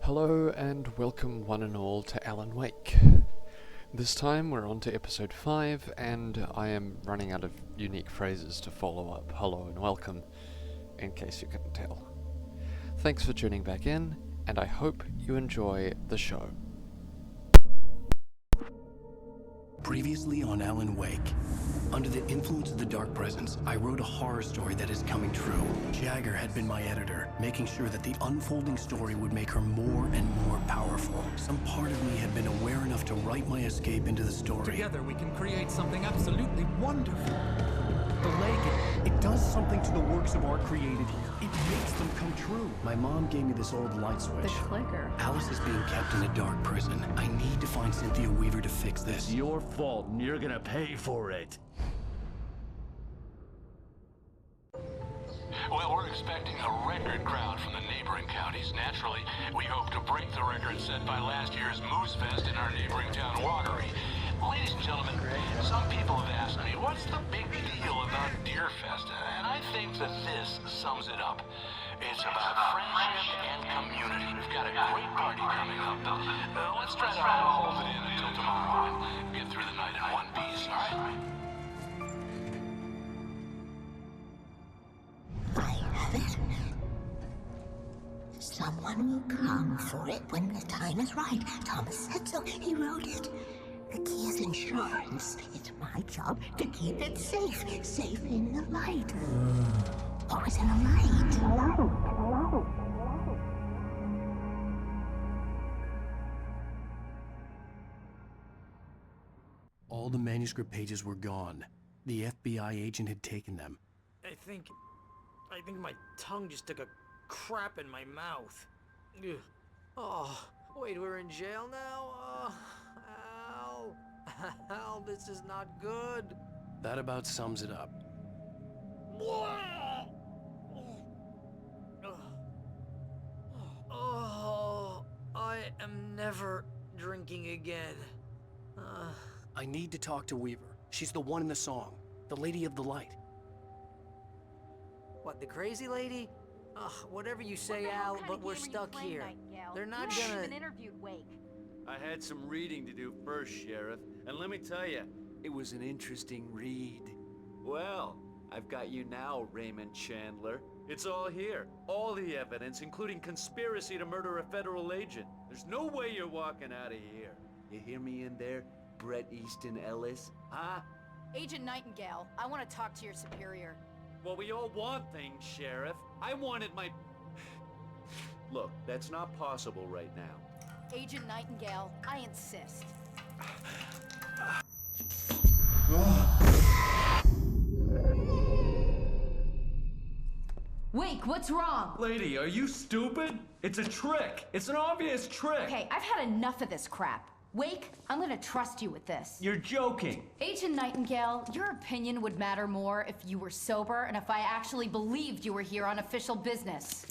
Hello and welcome one and all to Alan Wake. This time we're on to episode 5 and I am running out of unique phrases to follow up hello and welcome, in case you couldn't tell. Thanks for tuning back in, and I hope you enjoy the show. Previously on Alan Wake. Under the influence of the dark presence, I wrote a horror story that is coming true. Jagger had been my editor, making sure that the unfolding story would make her more and more powerful. Some part of me had been aware enough to write my escape into the story. Together we can create something absolutely wonderful. The leg, it does something to the works of art created here. It makes them come true. My mom gave me this old light switch. The clicker. Alice is being kept in a dark prison. I need to find Cynthia Weaver to fix this. It's your fault, and you're gonna pay for it. Well, we're expecting a record crowd from the neighboring counties. Naturally, we hope to break the record set by last year's Moose Fest in our neighboring town, Watery. Ladies and gentlemen, some people have asked me, what's the big deal about Deer Fest? And I think that this sums it up. It's about friendship and community. We've got a great party coming up. Let's try to hold it in until tomorrow and get through the night in one piece, all right? I have it. Someone will come for it when the time is right. Thomas said so. He wrote it. The key is insurance. It's my job to keep it safe. Safe in the light. Always in the light. Hello. All the manuscript pages were gone. The FBI agent had taken them. I think my tongue just took a crap in my mouth. Ugh. Oh, wait, we're in jail now? Al. Al, this is not good. That about sums it up. Oh, I am never drinking again. I need to talk to Weaver. She's the one in the song. The Lady of the Light. What, the crazy lady? Ugh, whatever you say, Al, but we're stuck here. They're not gonna... even interviewed Wake. I had some reading to do first, Sheriff, and let me tell you, it was an interesting read. Well, I've got you now, Raymond Chandler. It's all here. All the evidence, including conspiracy to murder a federal agent. There's no way you're walking out of here. You hear me in there, Bret Easton Ellis? Huh? Agent Nightingale, I want to talk to your superior. Well, we all want things, Sheriff. I wanted my... Look, that's not possible right now. Agent Nightingale, I insist. Wake, what's wrong? Lady, are you stupid? It's a trick. It's an obvious trick. Okay, I've had enough of this crap. Wake, I'm gonna trust you with this. You're joking. Agent Nightingale, your opinion would matter more if you were sober and if I actually believed you were here on official business.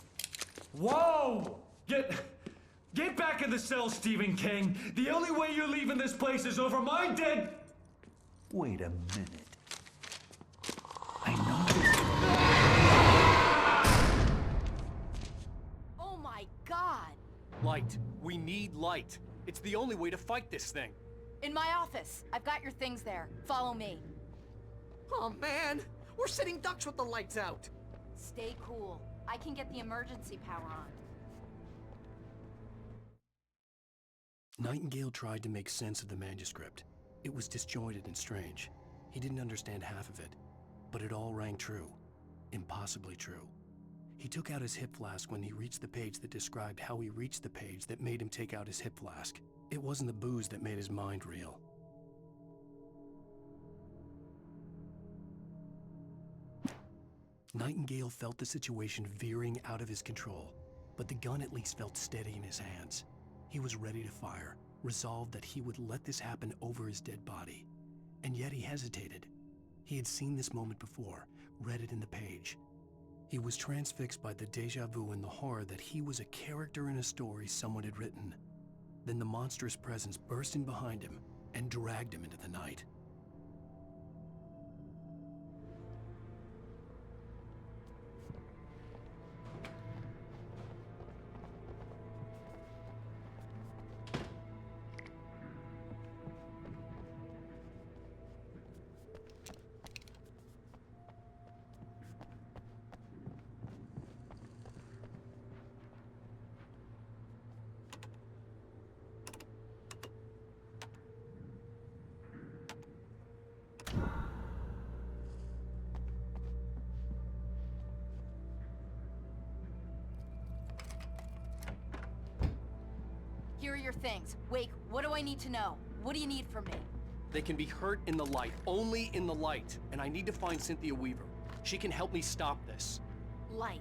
Whoa! Get back in the cell, Stephen King. The only way you're leaving this place is over my dead... Wait a minute. I know this. Oh my God! Light. We need light. It's the only way to fight this thing. In my office. I've got your things there. Follow me. Oh man, we're sitting ducks with the lights out. Stay cool. I can get the emergency power on. Nightingale tried to make sense of the manuscript. It was disjointed and strange. He didn't understand half of it, but it all rang true. Impossibly true. He took out his hip flask when he reached the page that described how he reached the page that made him take out his hip flask. It wasn't the booze that made his mind reel. Nightingale felt the situation veering out of his control, but the gun at least felt steady in his hands. He was ready to fire, resolved that he would let this happen over his dead body. And yet he hesitated. He had seen this moment before, read it in the page. He was transfixed by the déjà vu and the horror that he was a character in a story someone had written. Then the monstrous presence burst in behind him and dragged him into the night. Here are your things. Wake, what do I need to know? What do you need from me? They can be hurt in the light, only in the light. And I need to find Cynthia Weaver. She can help me stop this. Light.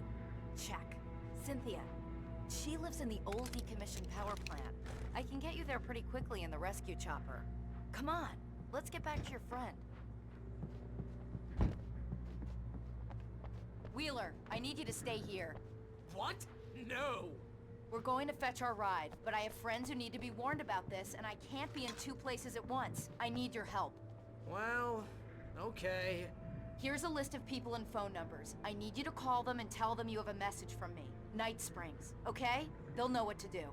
Check. Cynthia. She lives in the old decommissioned power plant. I can get you there pretty quickly in the rescue chopper. Come on, let's get back to your friend. Wheeler, I need you to stay here. What? No! We're going to fetch our ride, but I have friends who need to be warned about this, and I can't be in two places at once. I need your help. Well, okay. Here's a list of people and phone numbers. I need you to call them and tell them you have a message from me. Night Springs, okay? They'll know what to do.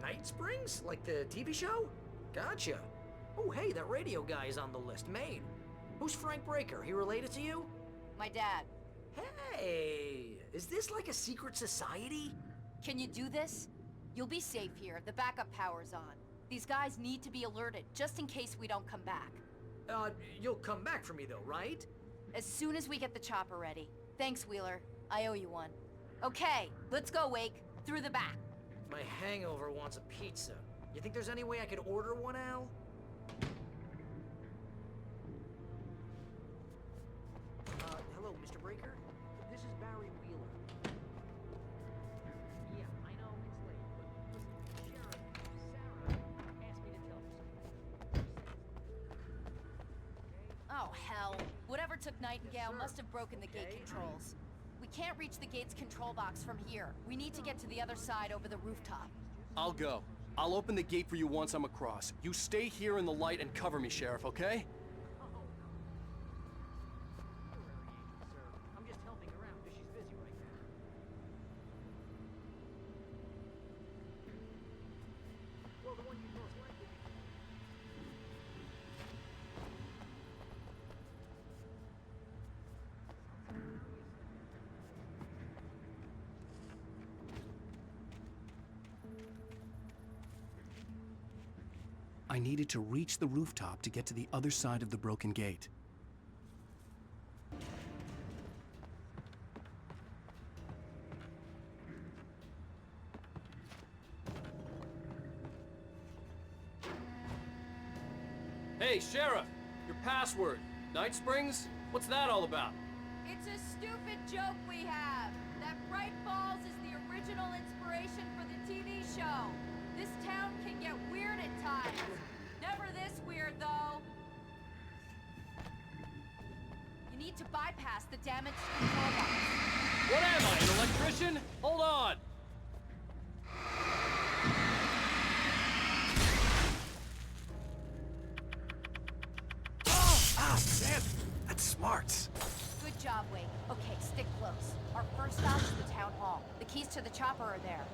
Night Springs? Like the TV show? Gotcha. Oh, hey, that radio guy is on the list, Maine. Who's Frank Breaker? He related to you? My dad. Hey, is this like a secret society? Can you do this? You'll be safe here. The backup power's on. These guys need to be alerted, just in case we don't come back. You'll come back for me though, right? As soon as we get the chopper ready. Thanks, Wheeler. I owe you one. Okay, let's go, Wake. Through the back. My hangover wants a pizza. You think there's any way I could order one, Al? Hello, Mr. Breaker? This is Barry Wheeler. Yeah, I know it's late, but listen, Sheriff, Sarah asked me to tell you something. Oh, hell. Whatever took Nightingale must have broken the gate controls. We can't reach the gate's control box from here. We need to get to the other side over the rooftop. I'll go. I'll open the gate for you once I'm across. You stay here in the light and cover me, Sheriff, okay? I'm just helping her out because she's busy right now. Well, the one you most likely be. I needed to reach the rooftop to get to the other side of the broken gate. Hey, Sheriff! Your password. Night Springs? What's that all about? It's a stupid joke we have. That Bright Falls is the original inspiration for the TV show. This town can get weird at times. Never this weird, though. You need to bypass the damaged control box. What am I, an electrician? Hold on! Damn! That's smart. Good job, Wade. Okay, stick close. Our first stop is the town hall. The keys to the chopper are there.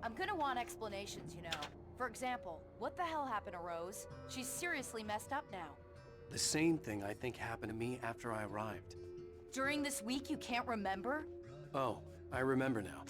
I'm gonna want explanations, you know. For example, what the hell happened to Rose? She's seriously messed up now. The same thing I think happened to me after I arrived. During this week, you can't remember? Oh, I remember now.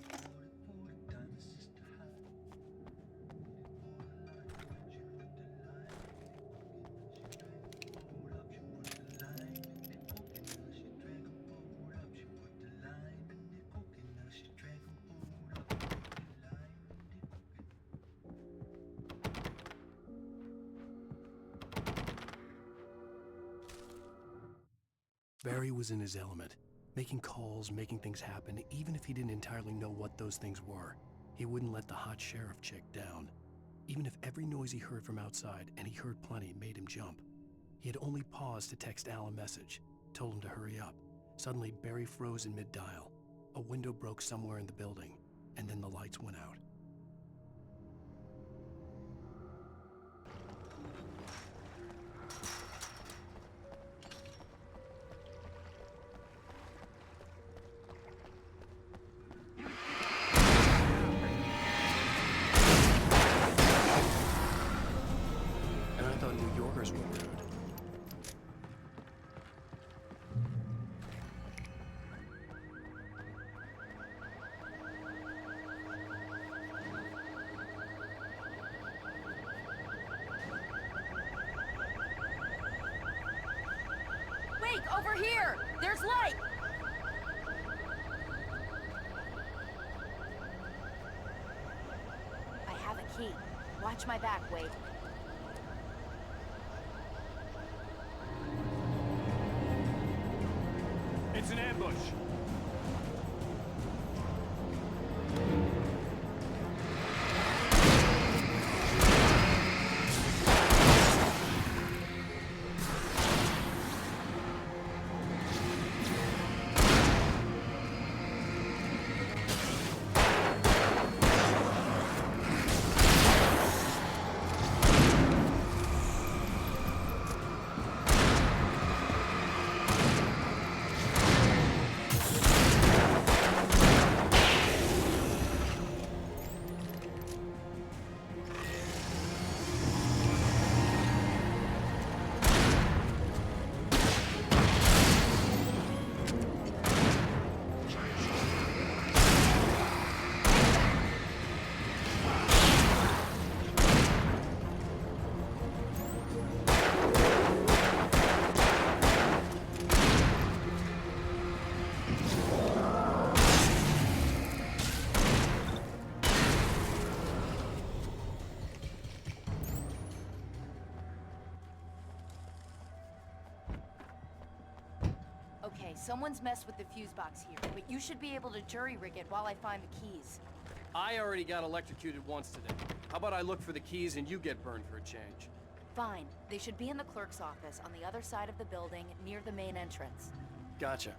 Barry was in his element, making calls, making things happen, even if he didn't entirely know what those things were. He wouldn't let the hot sheriff chick down. Even if every noise he heard from outside, and he heard plenty, made him jump. He had only paused to text Al a message, told him to hurry up. Suddenly, Barry froze in mid-dial. A window broke somewhere in the building, and then the lights went out. And I thought New Yorkers were rude. Wake, over here! There's light! I have a key. Watch my back, Wade. It's an ambush. Okay, someone's messed with the fuse box here, but you should be able to jury-rig it while I find the keys. I already got electrocuted once today. How about I look for the keys and you get burned for a change? Fine. They should be in the clerk's office on the other side of the building, near the main entrance. Gotcha.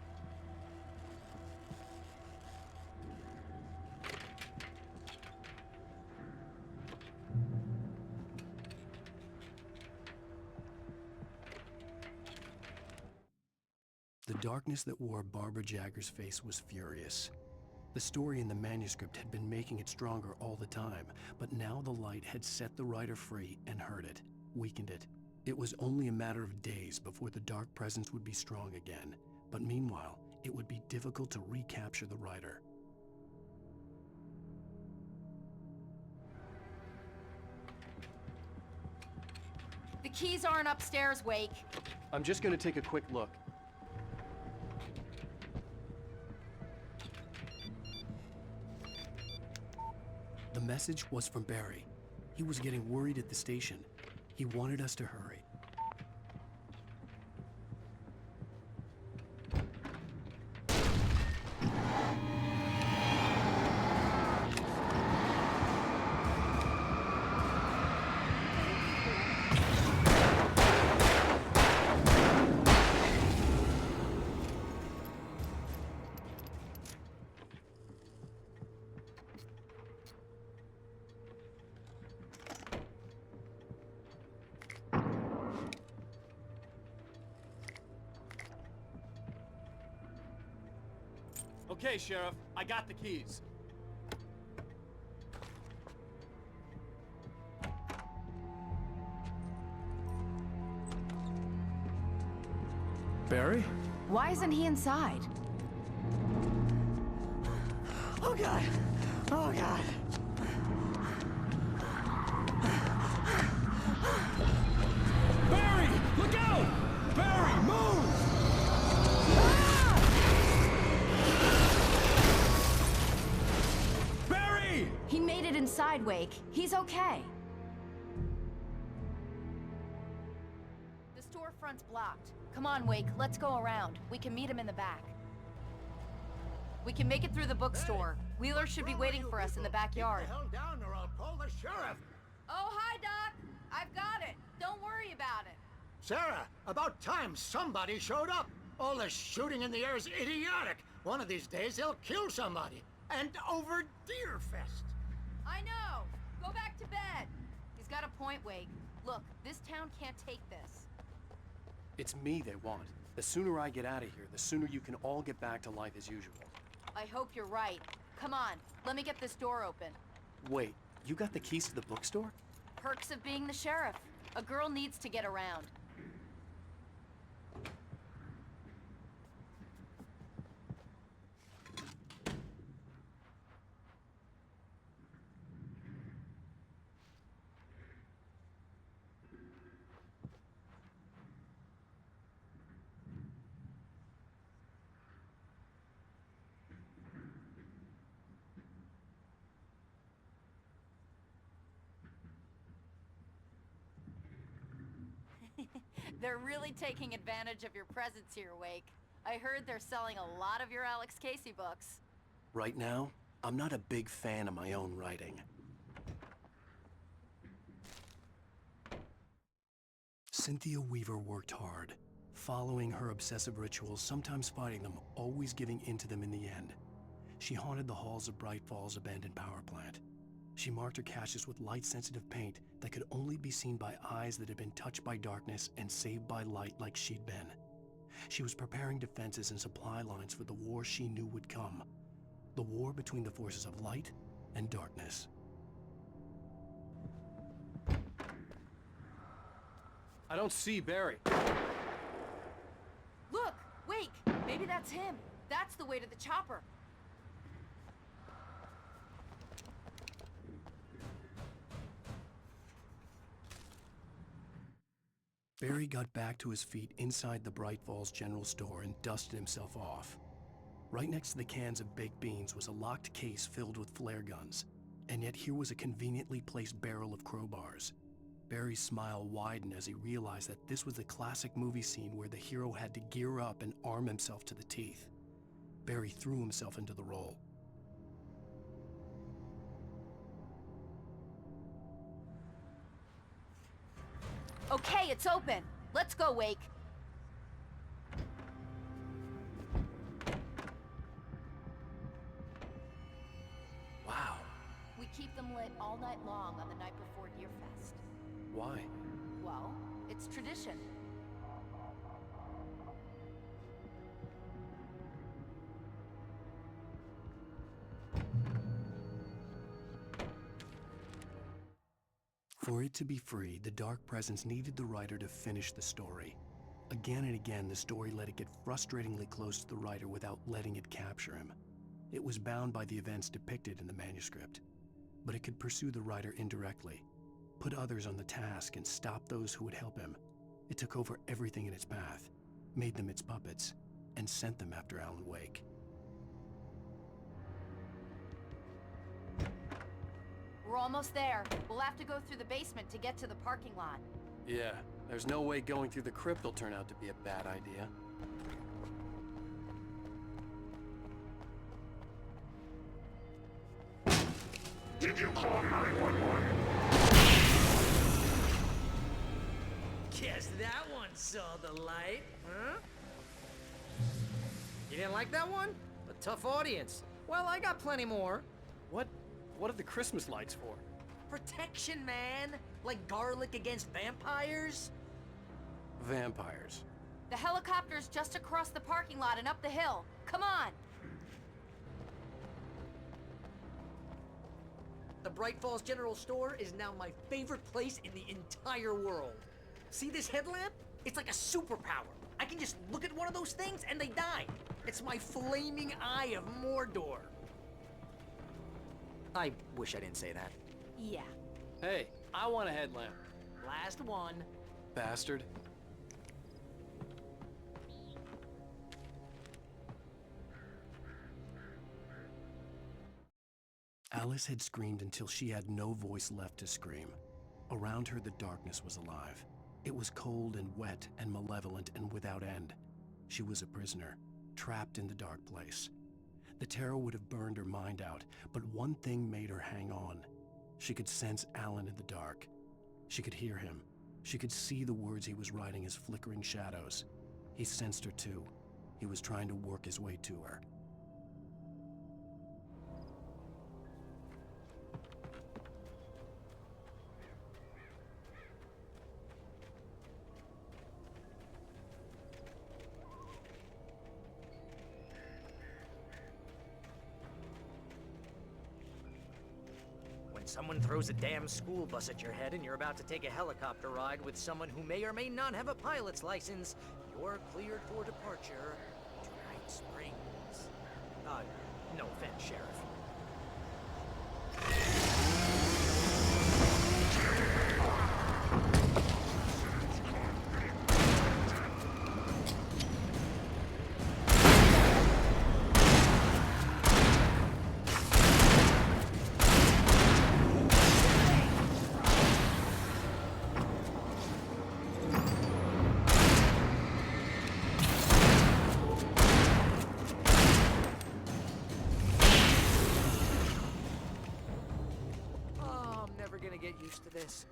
The darkness that wore Barbara Jagger's face was furious. The story in the manuscript had been making it stronger all the time, but now the light had set the writer free and hurt it, weakened it. It was only a matter of days before the dark presence would be strong again, but meanwhile, it would be difficult to recapture the writer. The keys aren't upstairs, Wake. I'm just gonna take a quick look. The message was from Barry. He was getting worried at the station. He wanted us to hurry. Okay, Sheriff, I got the keys. Barry? Why isn't he inside? Oh God! Oh God! Barry! Look out! Barry, move! Barry! He made it inside, Wake. He's okay. The storefront's blocked. Come on, Wake, let's go around. We can meet him in the back. We can make it through the bookstore. Wheeler should be waiting for us in the backyard. Keep the hell down or I'll call the sheriff. Oh, hi, Doc. I've got it. Don't worry about it. Sarah, about time somebody showed up. All the shooting in the air is idiotic. One of these days they'll kill somebody. And over Deerfest. I know. Go back to bed. He's got a point, Wake. Look, this town can't take this. It's me they want. The sooner I get out of here, the sooner you can all get back to life as usual. I hope you're right. Come on, let me get this door open. Wait, you got the keys to the bookstore? Perks of being the sheriff. A girl needs to get around. They're really taking advantage of your presence here, Wake. I heard they're selling a lot of your Alex Casey books. Right now, I'm not a big fan of my own writing. Cynthia Weaver worked hard, following her obsessive rituals, sometimes fighting them, always giving in to them in the end. She haunted the halls of Bright Falls' abandoned power plant. She marked her caches with light-sensitive paint that could only be seen by eyes that had been touched by darkness and saved by light like she'd been. She was preparing defenses and supply lines for the war she knew would come. The war between the forces of light and darkness. I don't see Barry. Look! Wake! Maybe that's him. That's the way to the chopper. Barry got back to his feet inside the Bright Falls General Store and dusted himself off. Right next to the cans of baked beans was a locked case filled with flare guns, and yet here was a conveniently placed barrel of crowbars. Barry's smile widened as he realized that this was the classic movie scene where the hero had to gear up and arm himself to the teeth. Barry threw himself into the role. Okay, it's open. Let's go, Wake. Wow. We keep them lit all night long on the night before Deerfest. Why? Well, it's tradition. For it to be free, the Dark Presence needed the writer to finish the story. Again and again, the story let it get frustratingly close to the writer without letting it capture him. It was bound by the events depicted in the manuscript, but it could pursue the writer indirectly, put others on the task, and stop those who would help him. It took over everything in its path, made them its puppets, and sent them after Alan Wake. We're almost there. We'll have to go through the basement to get to the parking lot. Yeah, there's no way going through the crypt will turn out to be a bad idea. Did you call 911? Guess that one saw the light, huh? You didn't like that one? A tough audience. Well, I got plenty more. What are the Christmas lights for? Protection, man. Like garlic against vampires. Vampires. The helicopter's just across the parking lot and up the hill. Come on! The Bright Falls General Store is now my favorite place in the entire world. See this headlamp? It's like a superpower. I can just look at one of those things and they die. It's my flaming eye of Mordor. I wish I didn't say that. Yeah. Hey, I want a headlamp. Last one. Bastard. Alice had screamed until she had no voice left to scream. Around her, the darkness was alive. It was cold and wet and malevolent and without end. She was a prisoner, trapped in the dark place. The terror would have burned her mind out, but one thing made her hang on. She could sense Alan in the dark. She could hear him. She could see the words he was writing as flickering shadows. He sensed her too. He was trying to work his way to her. When someone throws a damn school bus at your head and you're about to take a helicopter ride with someone who may or may not have a pilot's license, you're cleared for departure to Night Springs. No offense, Sheriff. Get used to this.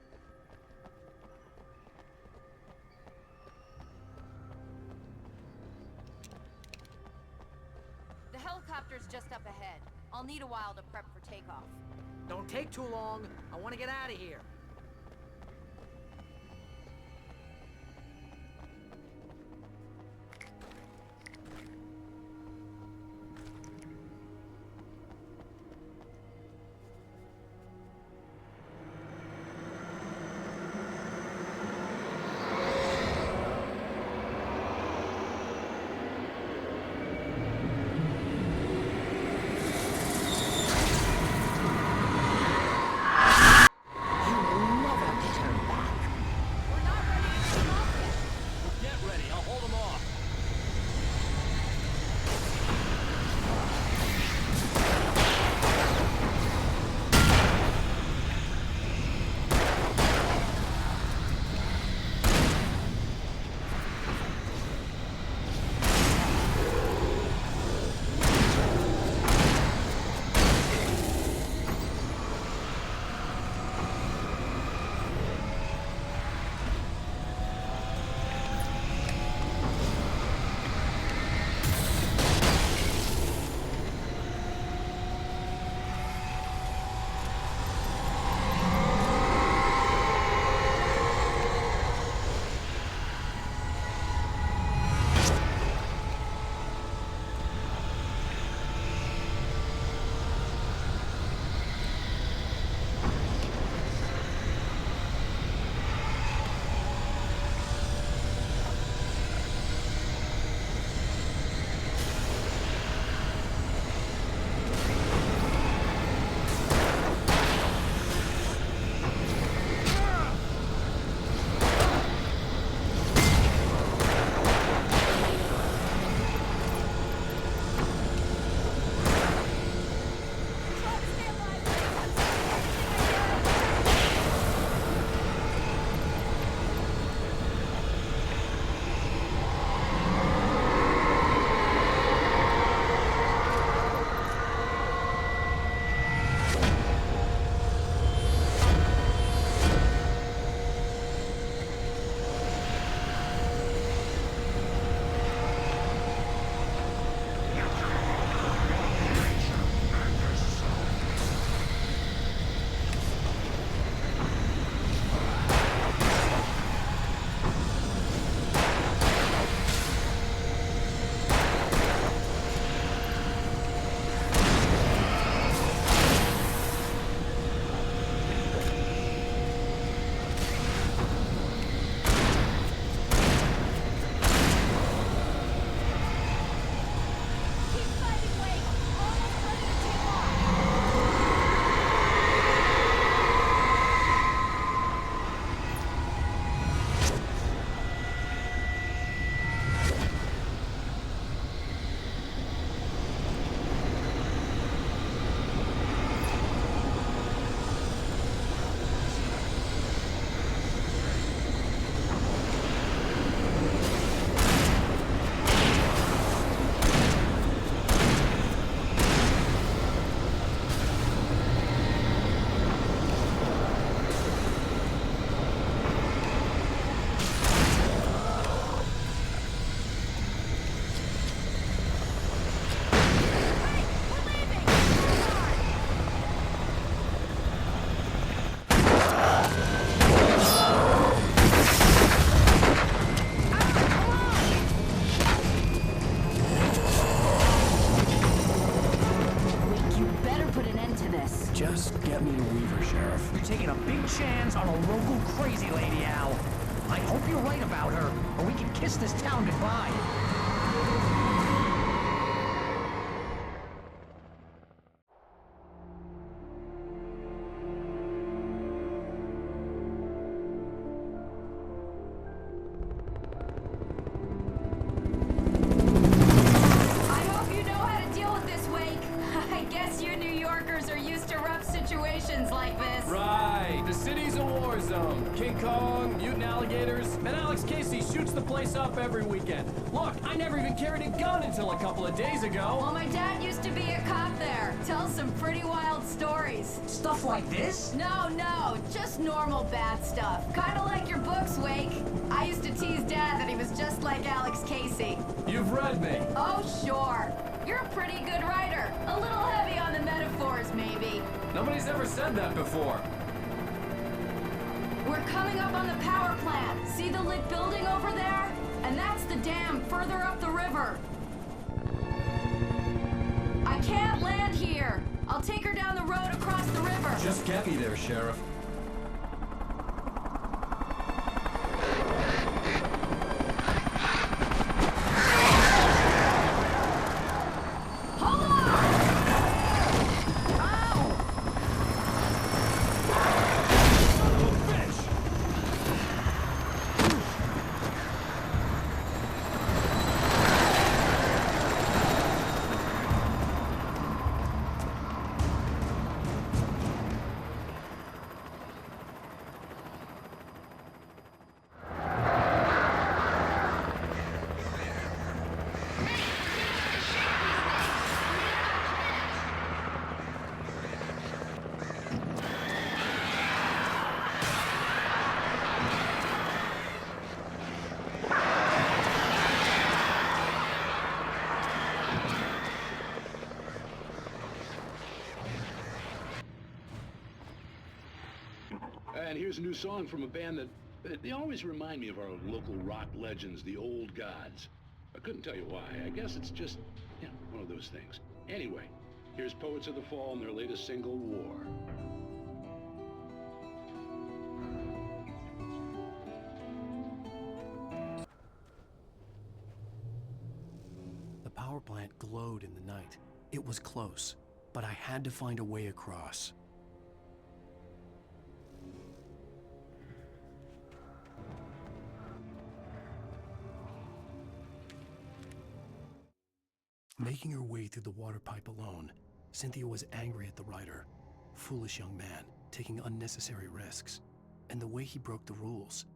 The helicopter's just up ahead. I'll need a while to prep for takeoff. Don't take too long. I want to get out of here. hope you're right about her, or we can kiss this town goodbye. I hope you know how to deal with this, Wake. I guess you New Yorkers are used to rough situations like this. Right, the city's a war zone. King Kong, mutant alligators, and Alex Casey shoots the place up every weekend. Look, I never even carried a gun until a couple of days ago. Well, my dad used to be a cop there. Tells some pretty wild stories. Stuff like this? No, just normal bad stuff. Kinda like your books, Wake. I used to tease Dad that he was just like Alex Casey. You've read me. Oh, sure. You're a pretty good writer. A little heavy on the metaphors, maybe. Nobody's ever said that before. We're coming up on the power plant. See the lit building over there? And that's the dam further up the river. I can't land here. I'll take her down the road across the river. Just get me there, Sheriff. Hold on! And here's a new song from a band that they always remind me of our local rock legends, the Old Gods. I couldn't tell you why. I guess it's just, one of those things. Anyway, here's Poets of the Fall and their latest single, War. The power plant glowed in the night. It was close, but I had to find a way across. Making her way through the water pipe alone, Cynthia was angry at the writer. Foolish young man, taking unnecessary risks. And the way he broke the rules.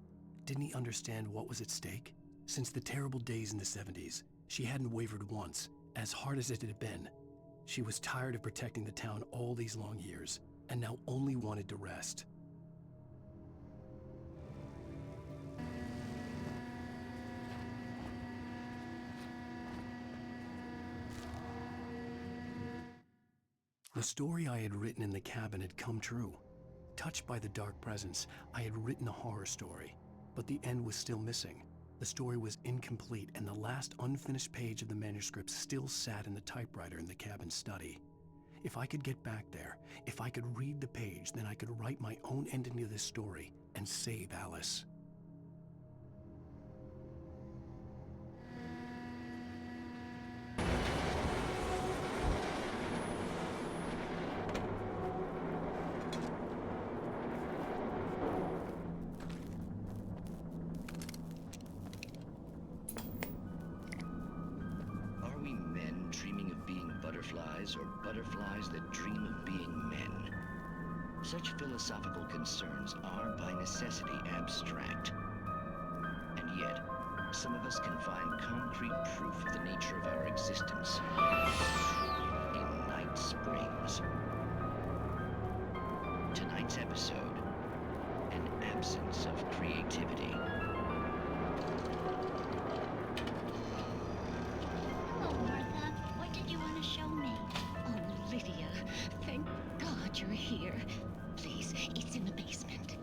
Didn't he understand what was at stake? Since the terrible days in the 70s, she hadn't wavered once, as hard as it had been. She was tired of protecting the town all these long years, and now only wanted to rest. The story I had written in the cabin had come true. Touched by the dark presence, I had written a horror story, but the end was still missing. The story was incomplete, and the last unfinished page of the manuscript still sat in the typewriter in the cabin study. If I could get back there, if I could read the page, then I could write my own ending to this story and save Alice. Or butterflies that dream of being men. Such philosophical concerns are by necessity abstract. And yet, some of us can find concrete proof of the nature of our existence in Night Springs. Tonight's episode, an absence of creativity. Hello, Martha. What did you want to show me? Oh, Lydia. Thank God you're here. Please, it's in the basement.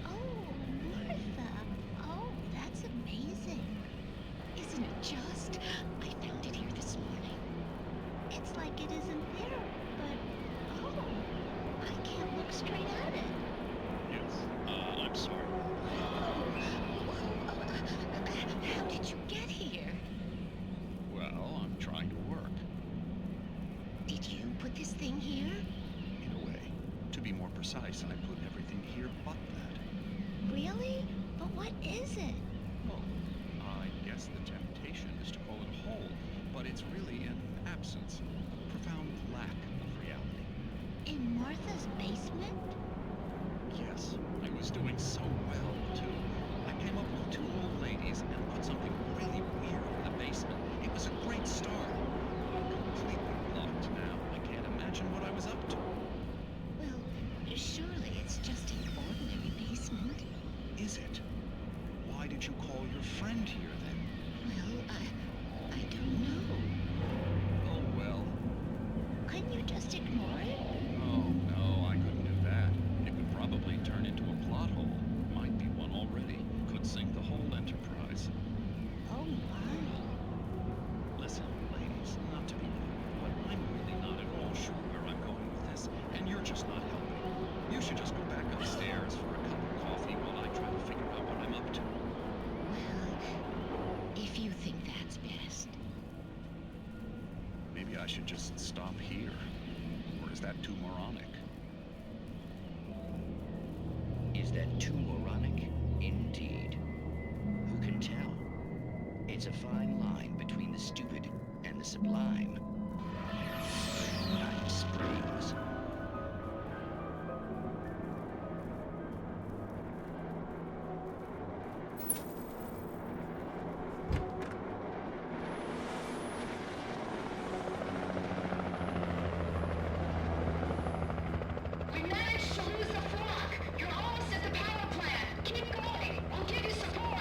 Oh, Martha. Oh, that's amazing. Isn't it just? precise, I put everything here but that. Really? But what is it? Well, I guess the temptation is to call it a hole, but it's really an absence, a profound lack of reality. In Martha's basement? Yes, I was doing so well, too. I came up with two old ladies and put something really weird in the basement. It was a great start. Completely blocked now. I can't imagine what I was up to. Well, surely it's just an ordinary basement. Is it? Why did you call your friend here, then? Well, I don't know. Oh, well. Couldn't you just ignore it? Oh, no, I couldn't do that. It would probably turn into a plot hole. Might be one already. Could sink the whole enterprise. Oh, my. Listen, ladies, not to be rude, but I'm really not at all sure where I'm going with this, and you're just not helping. You should just go back upstairs for a cup of coffee while I try to figure out what I'm up to. Well, if you think that's best. Maybe I should just stop here. Or is that too moronic? Is that too moronic? Indeed. Who can tell? It's a fine line between the stupid and the sublime. Night Springs. We managed to lose the flock. You're almost at the power plant. Keep going. We'll give you support.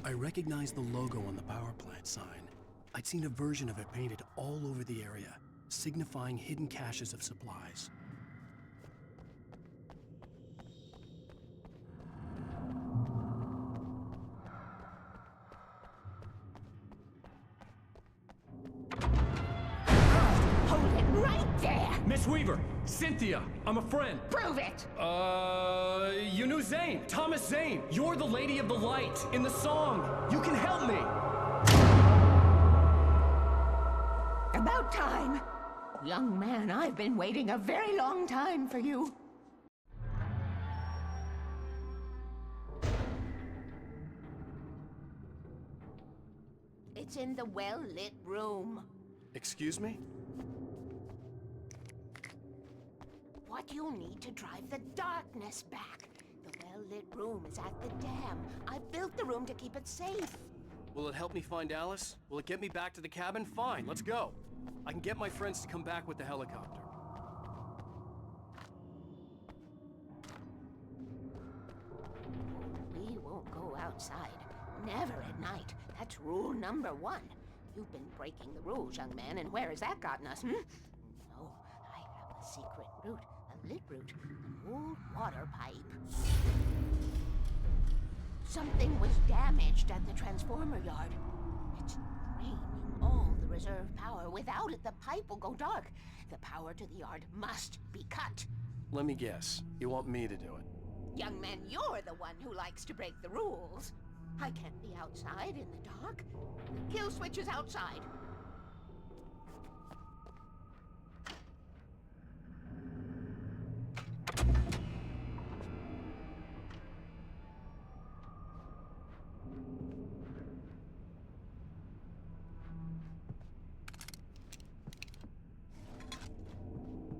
I recognized the logo on the power plant sign. I'd seen a version of it painted all over the area, signifying hidden caches of supplies. Hold it right there! Miss Weaver, Cynthia, I'm a friend. Prove it! You knew Zane, Thomas Zane. You're the Lady of the Light in the song. You can help me. About time. Young man, I've been waiting a very long time for you. It's in the well-lit room. Excuse me? What you need to drive the darkness back. The well-lit room is at the dam. I built the room to keep it safe. Will it help me find Alice? Will it get me back to the cabin? Fine, let's go. I can get my friends to come back with the helicopter. We won't go outside. Never at night. That's rule number 1. You've been breaking the rules, young man, and where has that gotten us, No, I have a secret route. A lit route. An old water pipe. Something was damaged at the transformer yard. It's draining all the reserve power. Without it, the pipe will go dark. The power to the yard must be cut. Let me guess. You want me to do it? Young man, you're the one who likes to break the rules. I can't be outside in the dark. The kill switch is outside.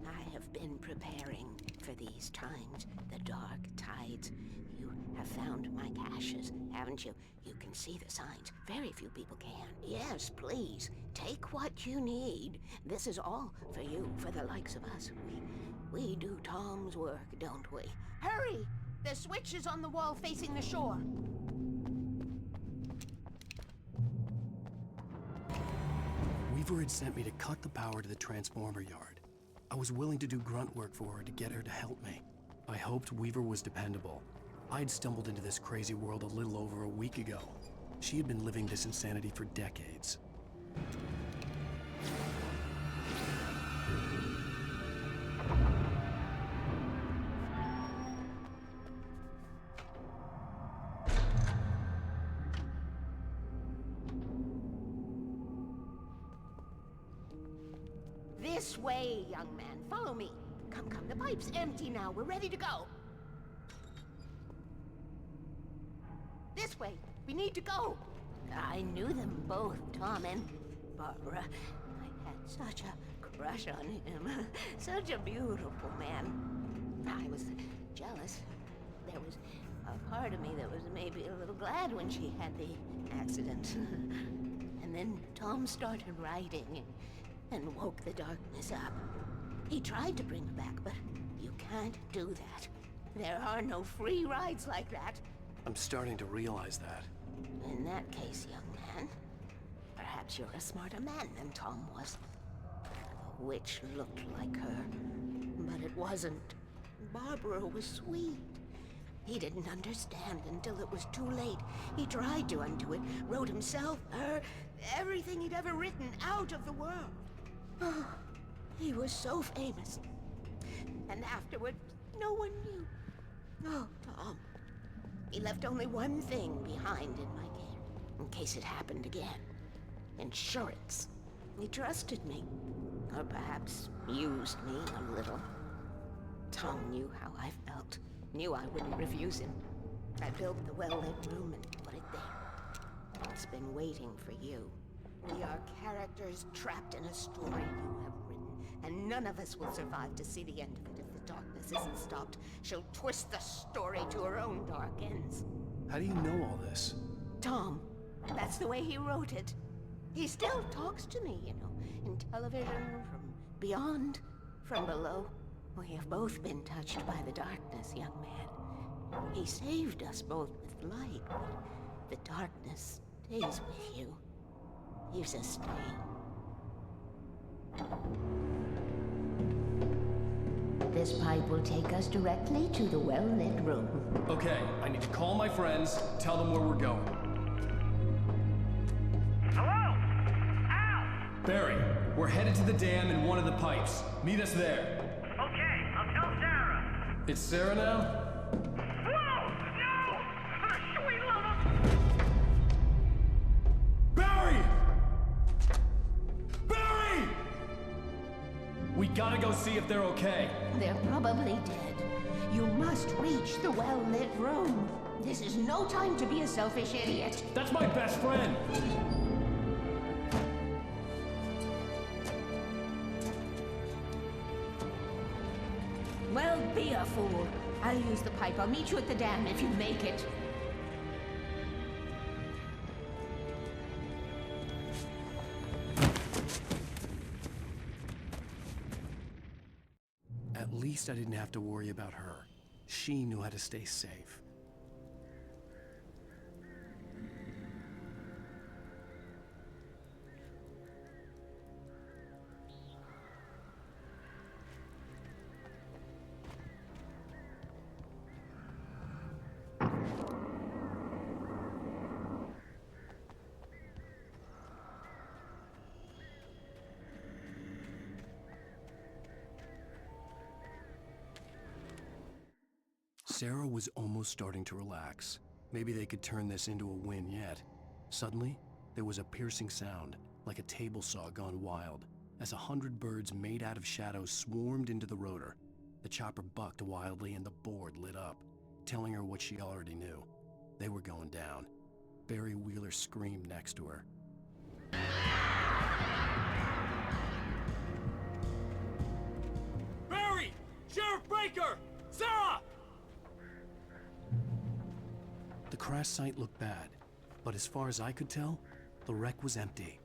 I have been preparing for these times, the dark tides. You have found my caches, haven't you? You can see the signs. Very few people can. Yes, please. Take what you need. This is all for you, for the likes of us. We do Tom's work, don't we? Hurry! The switch is on the wall facing the shore. Weaver had sent me to cut the power to the transformer yard. I was willing to do grunt work for her to get her to help me. I hoped Weaver was dependable. I'd stumbled into this crazy world a little over a week ago. She had been living this insanity for decades. This way, young man. Follow me. Come, the pipe's empty now. We're ready to go. This way. We need to go. I knew them both, Tom and Barbara. I had such a crush on him. Such a beautiful man. I was jealous. There was a part of me that was maybe a little glad when she had the accident. And then Tom started writing and woke the darkness up. He tried to bring her back, but you can't do that. There are no free rides like that. I'm starting to realize that. In that case, young man, perhaps you're a smarter man than Tom was. The witch looked like her, but it wasn't. Barbara was sweet. He didn't understand until it was too late. He tried to undo it, wrote himself, her, everything he'd ever written out of the world. Oh, he was so famous. And afterward, no one knew. Oh, Tom. He left only one thing behind in my care, in case it happened again. Insurance. He trusted me. Or perhaps used me a little. Tom knew how I felt. Knew I wouldn't refuse him. I built the well-lit room and put it there. It's been waiting for you. We are characters trapped in a story you have written, and none of us will survive to see the end of it if the darkness isn't stopped. She'll twist the story to her own dark ends. How do you know all this? Tom, that's the way he wrote it. He still talks to me, you know, in television, from beyond, from below. We have both been touched by the darkness, young man. He saved us both with light, but the darkness stays with you. Leaves a stain. This pipe will take us directly to the well-lit room. Okay, I need to call my friends, tell them where we're going. Hello? Al! Barry, we're headed to the dam in one of the pipes. Meet us there. Okay, I'll tell Sarah. It's Sarah now? Whoa! No! Sweet love! Barry! Barry! We gotta go see if they're okay. They're probably dead. You must reach the well-lit room. This is no time to be a selfish idiot. That's my best friend! Well Don't be a fool. I'll use the pipe. I'll meet you at the dam if you make it. At least I didn't have to worry about her. She knew how to stay safe. Sarah was almost starting to relax. Maybe they could turn this into a win yet. Suddenly, there was a piercing sound, like a table saw gone wild, as 100 birds made out of shadows swarmed into the rotor. The chopper bucked wildly and the board lit up, telling her what she already knew. They were going down. Barry Wheeler screamed next to her. Barry! Sheriff Baker! Sarah! The crash site looked bad, but as far as I could tell, the wreck was empty.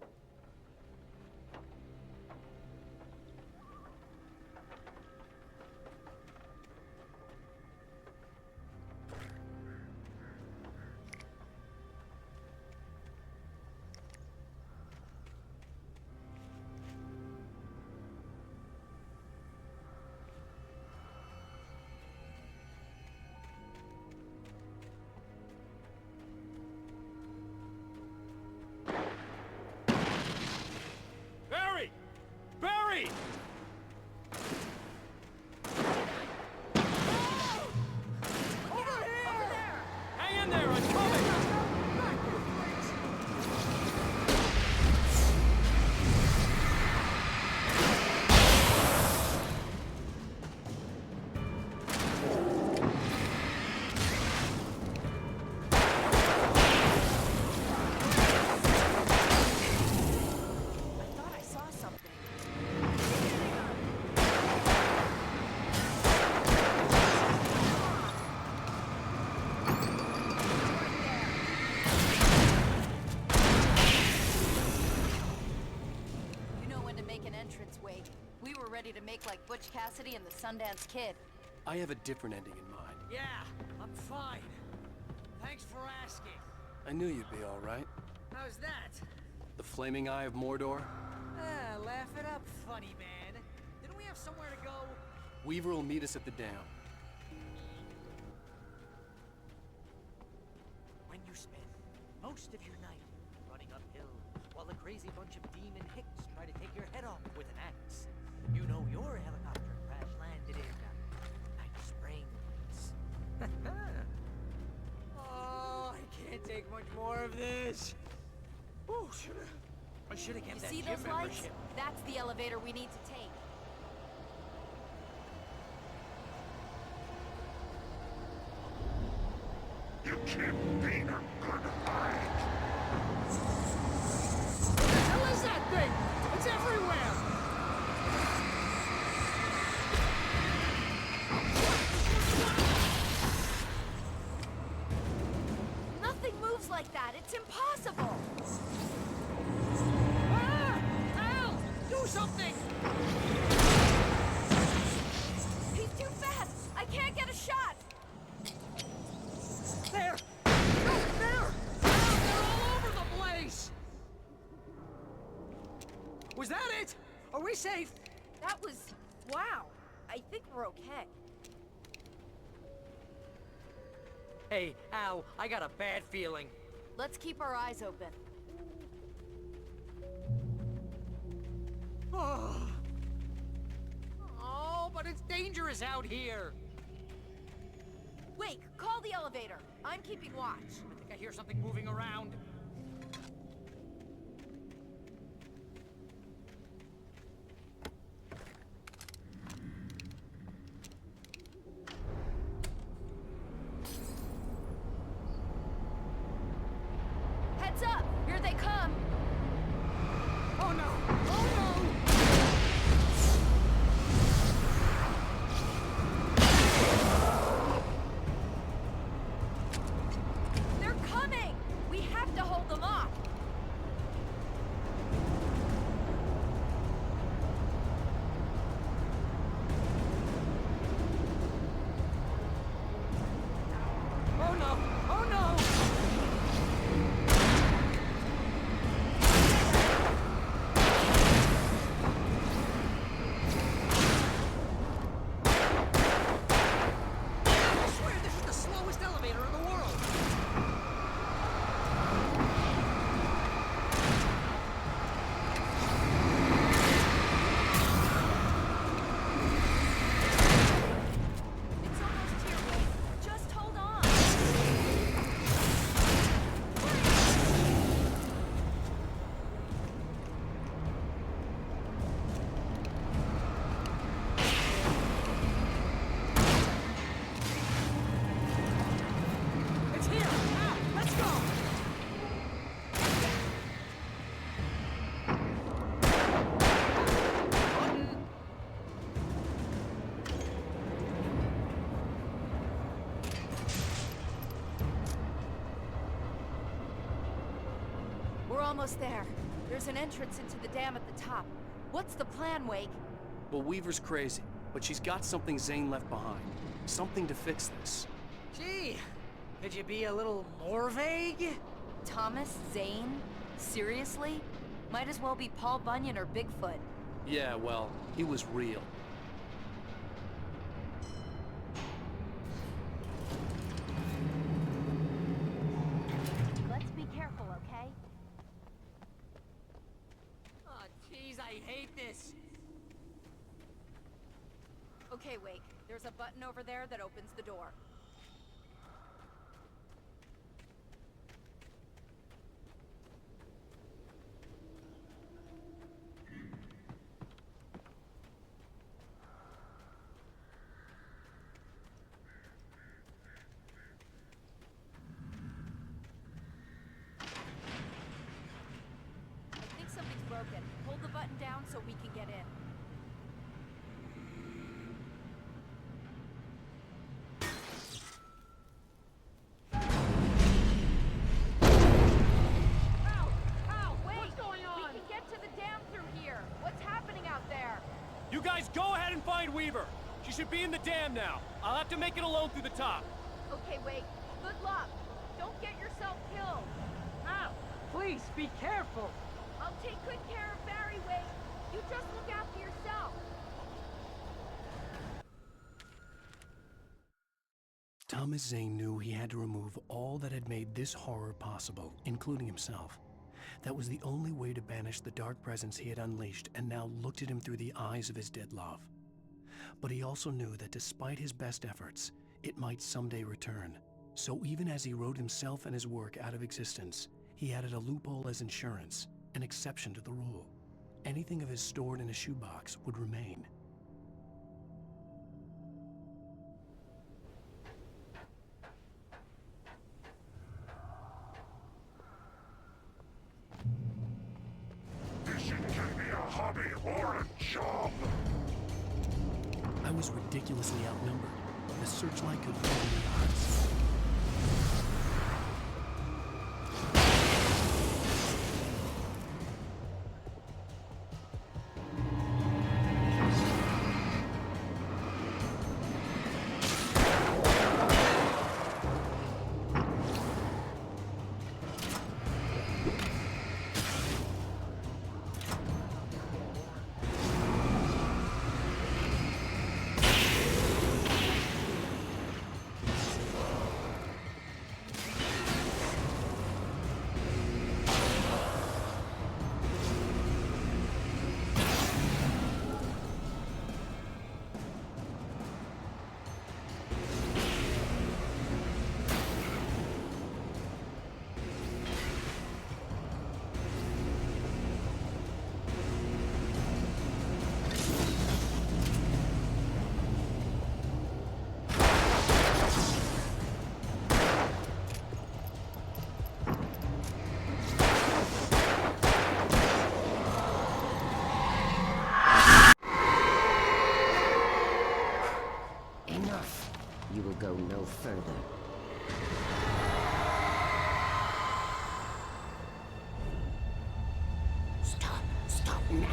Barry! Barry! Hang in there, I'm coming! Thought I saw something. You know when to make an entrance, Wade. We were ready to make like Butch Cassidy and the Sundance Kid. I have a different ending in mind. Yeah, I'm fine. Thanks for asking. I knew you'd be all right. How's that? The flaming eye of Mordor? Ah, laugh it up, funny man. Didn't we have somewhere to go? Weaver will meet us at the dam. When you spend most of your night running uphill while a crazy bunch of demon hicks try to take your head off with an axe, you know your helicopter crash landed in Night Springs. Oh, I can't take much more of this. Oh, I should have kept You that see gym those lights? membership. That's the elevator we need to take. You can't beat a good fight. What the hell is that thing? It's everywhere! Nothing moves like that. It's impossible. Ah! Al! Do something! He's too fast. I can't get a shot. There! No, there! Al, they're all over the place! Was that it? Are we safe? That was... wow. I think we're okay. Hey, Al, I got a bad feeling. Let's keep our eyes open. Oh, but it's dangerous out here. Wake, call the elevator. I'm keeping watch. I think I hear something moving around. Heads up! Here they come! Oh no! Oh no! almost there. There's an entrance into the dam at the top. What's the plan, Wake? Well, Weaver's crazy, but she's got something Zane left behind. Something to fix this. Gee, could you be a little more vague? Thomas Zane? Seriously? Might as well be Paul Bunyan or Bigfoot. Yeah, well, he was real. Let's be careful, okay? Oh, jeez, I hate this. Okay, Wake. There's a button over there that opens the door. I think something's broken. Hold the button down so we can get in. You guys go ahead and find Weaver. She should be in the dam now. I'll have to make it alone through the top. Okay, Wake. Good luck. Don't get yourself killed. Ow! Please, be careful. I'll take good care of Barry, Wake. You just look after yourself. Thomas Zane knew he had to remove all that had made this horror possible, including himself. That was the only way to banish the dark presence he had unleashed and now looked at him through the eyes of his dead love. But he also knew that despite his best efforts, it might someday return. So even as he wrote himself and his work out of existence, he added a loophole as insurance, an exception to the rule. Anything of his stored in a shoebox would remain. Fishing can be a hobby or a job. I was ridiculously outnumbered. The searchlight could fill the odds. You will go no further. Stop now.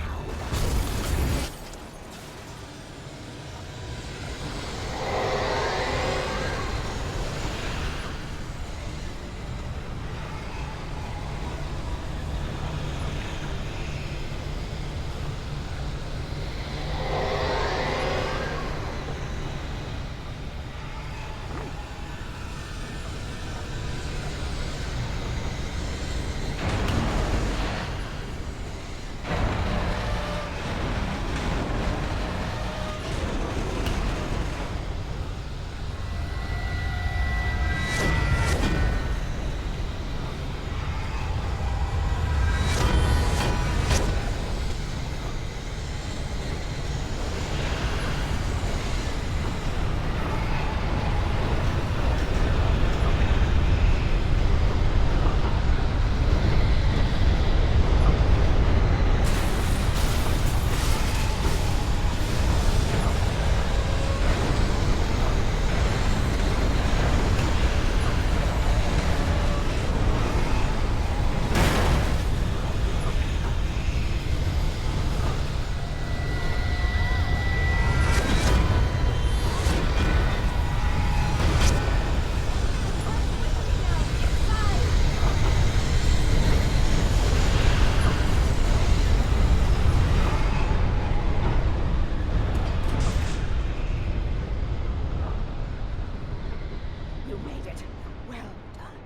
did it. Well done.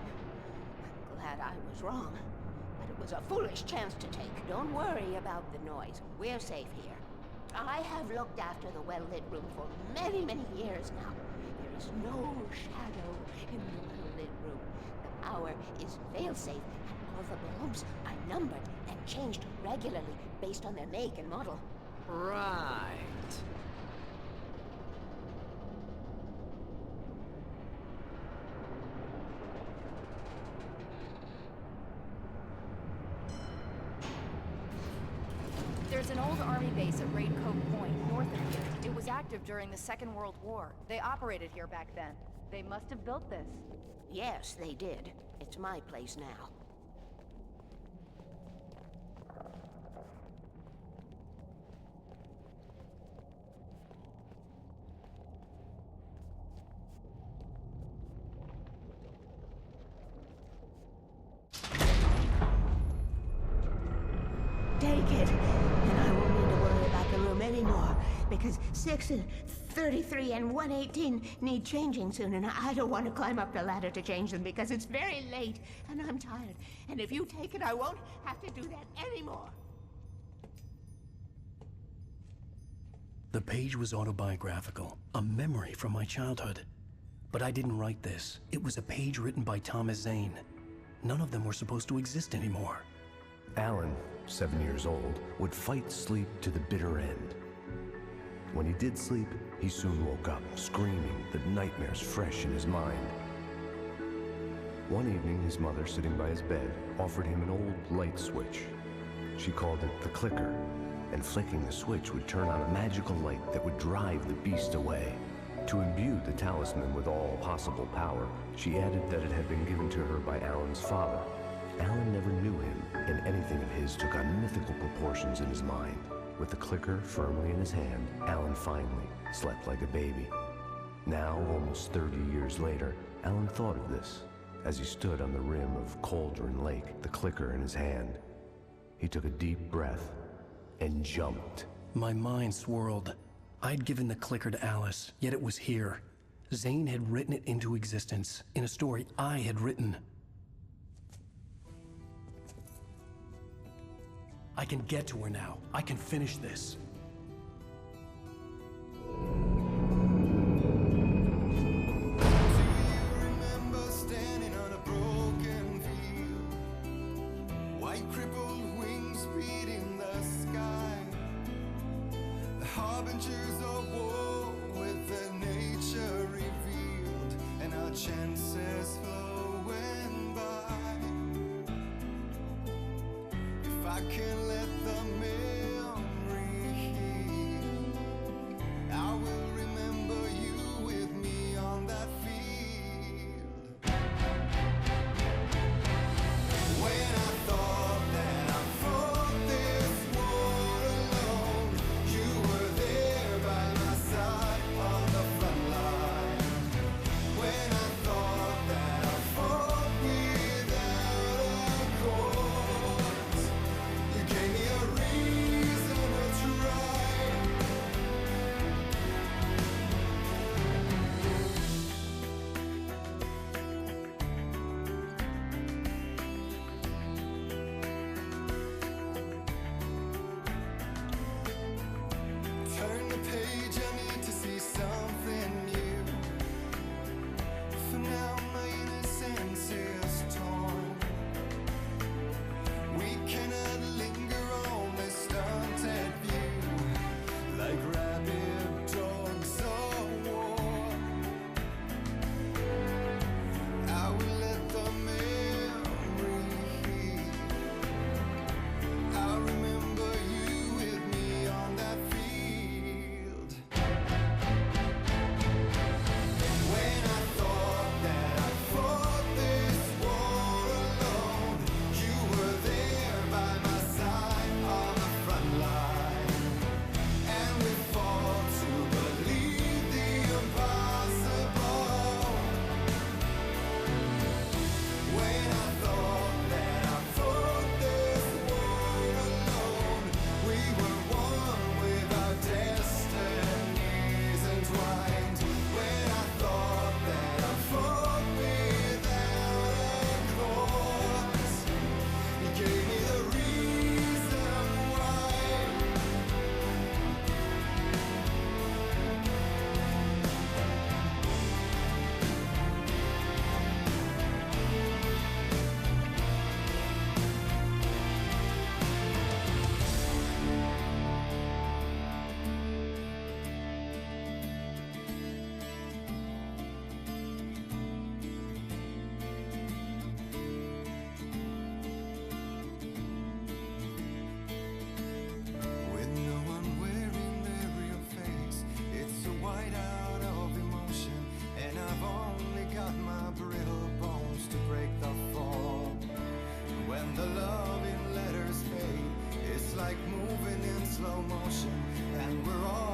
I'm glad I was wrong. But it was a foolish chance to take. Don't worry about the noise. We're safe here. I have looked after the well-lit room for many, many years now. There is no shadow in the well-lit room. The power is fail-safe, and all the bulbs are numbered and changed regularly based on their make and model. Right. There's an old army base at Raid Cove Point, north of here. It was active during the Second World War. They operated here back then. They must have built this. Yes, they did. It's my place now. Take it, and I won't need to worry about the room anymore, because 6 and 33 and 118 need changing soon, and I don't want to climb up the ladder to change them because it's very late, and I'm tired. And if you take it, I won't have to do that anymore. The page was autobiographical, a memory from my childhood. But I didn't write this. It was a page written by Thomas Zane. None of them were supposed to exist anymore. Alan, 7 years old, would fight sleep to the bitter end. When he did sleep, he soon woke up, screaming, the nightmares fresh in his mind. One evening, his mother, sitting by his bed, offered him an old light switch. She called it the clicker, and flicking the switch would turn on a magical light that would drive the beast away. To imbue the talisman with all possible power, she added that it had been given to her by Alan's father. Alan never knew him, and anything of his took on mythical proportions in his mind. With the clicker firmly in his hand, Alan finally slept like a baby. Now, almost 30 years later, Alan thought of this as he stood on the rim of Cauldron Lake, the clicker in his hand. He took a deep breath and jumped. My mind swirled. I'd given the clicker to Alice, yet it was here. Zane had written it into existence in a story I had written. I can get to her now. I can finish this. Harbingers of war with the nature revealed and our chances flowing by. If I can let the memory heal, I will remember you with me on that field. When I thought that I fought this war alone, you were there by my side on the front line. When I thought that I fought without a cause, you gave me the brittle bones to break the fall. When the loving letters fade, it's like moving in slow motion, and we're all